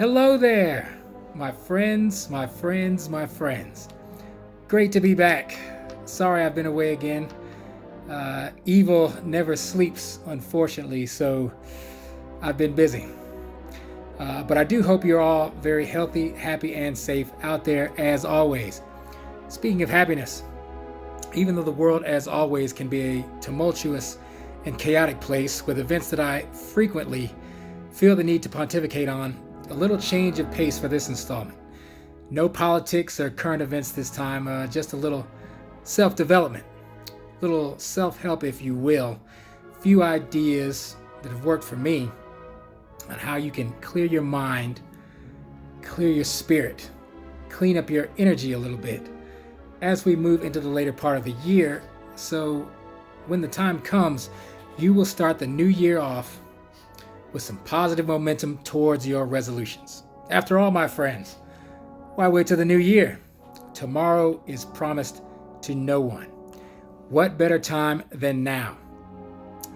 Hello there, my friends, my friends, my friends. Great to be back. Sorry I've been away again. Evil never sleeps, unfortunately, so I've been busy. But I do hope you're all very healthy, happy, and safe out there as always. Speaking of happiness, even though the world as always can be a tumultuous and chaotic place with events that I frequently feel the need to pontificate on, a little change of pace for this installment. No politics or current events this time, just a little self-development, little self-help if you will, few ideas that have worked for me on how you can clear your mind, clear your spirit, clean up your energy a little bit as we move into the later part of the year, so when the time comes, you will start the new year off with some positive momentum towards your resolutions. After all, my friends, why wait till the new year? Tomorrow is promised to no one. What better time than now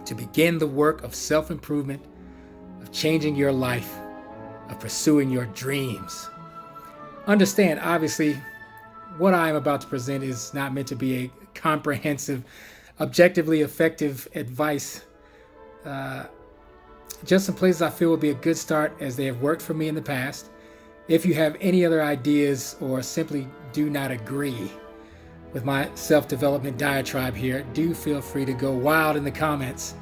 to begin the work of self-improvement, of changing your life, of pursuing your dreams? Understand, obviously, what I am about to present is not meant to be a comprehensive, objectively effective advice. Just some places I feel will be a good start as they have worked for me in the past. If you have any other ideas or simply do not agree with my self-development diatribe here, do feel free to go wild in the comments.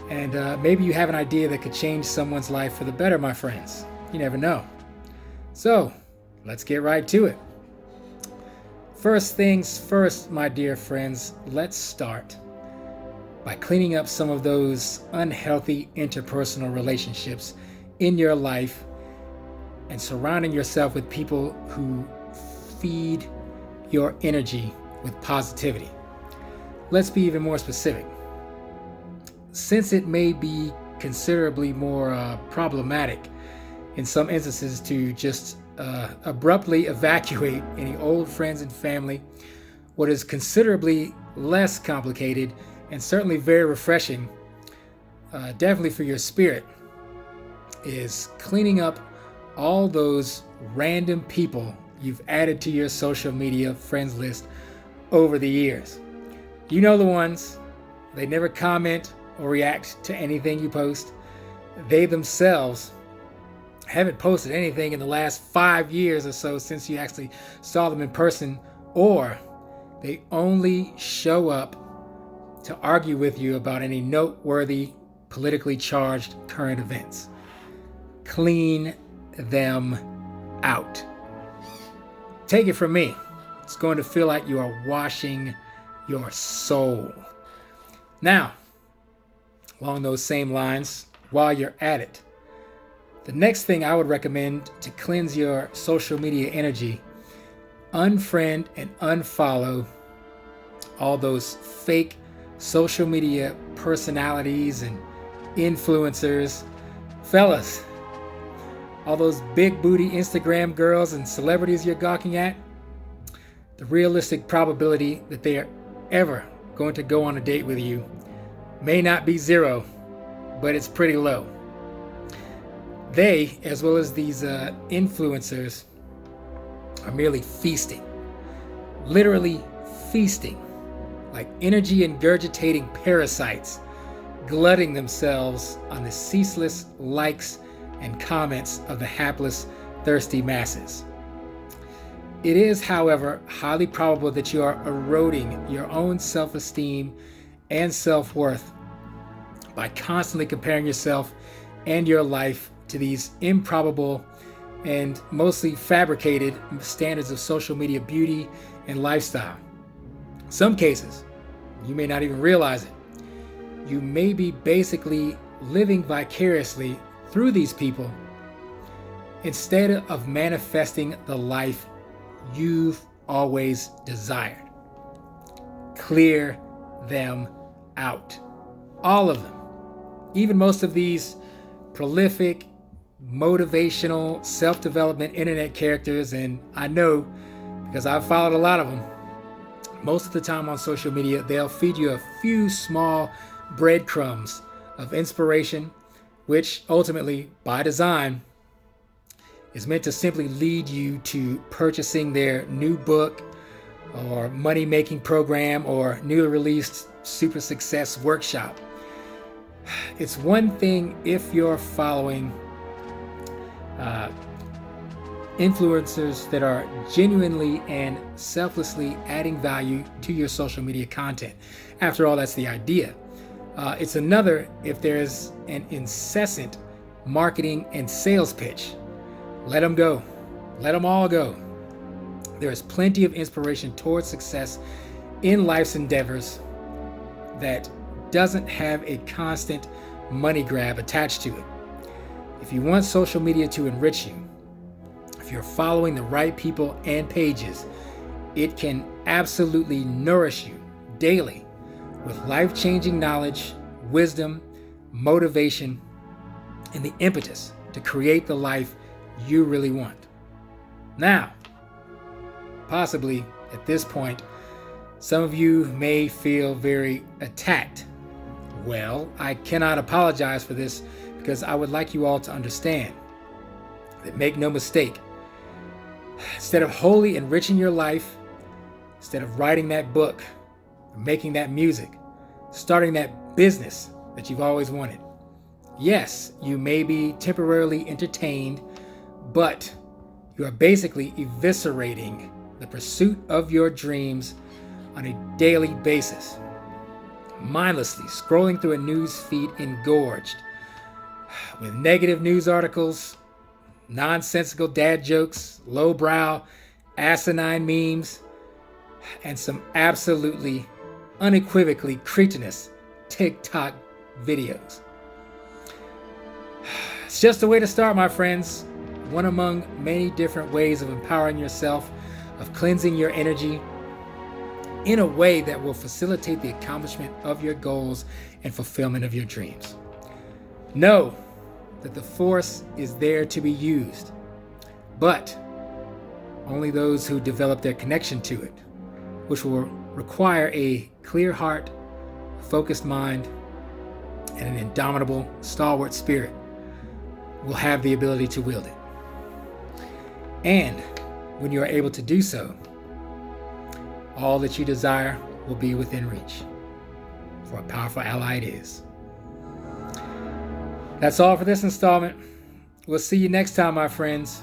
And maybe you have an idea that could change someone's life for the better, my friends. You never know. So, let's get right to it. First things first, my dear friends, let's start by cleaning up some of those unhealthy interpersonal relationships in your life and surrounding yourself with people who feed your energy with positivity. Let's be even more specific. Since it may be considerably more problematic in some instances to just abruptly evacuate any old friends and family, what is considerably less complicated and certainly very refreshing, definitely for your spirit, is cleaning up all those random people you've added to your social media friends list over the years. You know the ones. They never comment or react to anything you post. They themselves haven't posted anything in the last 5 years or so since you actually saw them in person, or they only show up to argue with you about any noteworthy, politically charged current events. Clean them out. Take it from me. It's going to feel like you are washing your soul. Now, along those same lines, while you're at it, the next thing I would recommend to cleanse your social media energy, unfriend and unfollow all those fake social media personalities and influencers. Fellas, all those big booty Instagram girls and celebrities you're gawking at, the realistic probability that they are ever going to go on a date with you may not be zero, but it's pretty low. They, as well as these influencers, are merely feasting, literally feasting, like energy ingurgitating parasites, glutting themselves on the ceaseless likes and comments of the hapless, thirsty masses. It is, however, highly probable that you are eroding your own self-esteem and self-worth by constantly comparing yourself and your life to these improbable and mostly fabricated standards of social media beauty and lifestyle. In some cases, you may not even realize it. You may be basically living vicariously through these people instead of manifesting the life you've always desired. Clear them out. All of them. Even most of these prolific, motivational, self-development internet characters, and I know because I've followed a lot of them, most of the time on social media, they'll feed you a few small breadcrumbs of inspiration, which ultimately, by design, is meant to simply lead you to purchasing their new book or money-making program or newly released super success workshop. It's one thing if you're following influencers that are genuinely and selflessly adding value to your social media content. After all, that's the idea. It's another if there's an incessant marketing and sales pitch. Let them go. Let them all go. There is plenty of inspiration towards success in life's endeavors that doesn't have a constant money grab attached to it. If you want social media to enrich you, if you're following the right people and pages, it can absolutely nourish you daily with life-changing knowledge, wisdom, motivation, and the impetus to create the life you really want. Now, possibly at this point, some of you may feel very attacked. Well, I cannot apologize for this because I would like you all to understand that, make no mistake, instead of wholly enriching your life, instead of writing that book, making that music, starting that business that you've always wanted, yes, you may be temporarily entertained, but you are basically eviscerating the pursuit of your dreams on a daily basis, mindlessly scrolling through a news feed engorged with negative news articles, nonsensical dad jokes, lowbrow, asinine memes, and some absolutely unequivocally cretinous TikTok videos. It's just a way to start, my friends. One among many different ways of empowering yourself, of cleansing your energy in a way that will facilitate the accomplishment of your goals and fulfillment of your dreams. Know that the force is there to be used, but only those who develop their connection to it, which will require a clear heart, a focused mind, and an indomitable, stalwart spirit, will have the ability to wield it. And when you are able to do so, all that you desire will be within reach. For a powerful ally it is. That's all for this installment. We'll see you next time, my friends.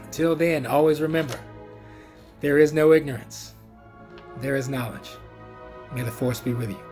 Until then, always remember, there is no ignorance. There is knowledge. May the force be with you.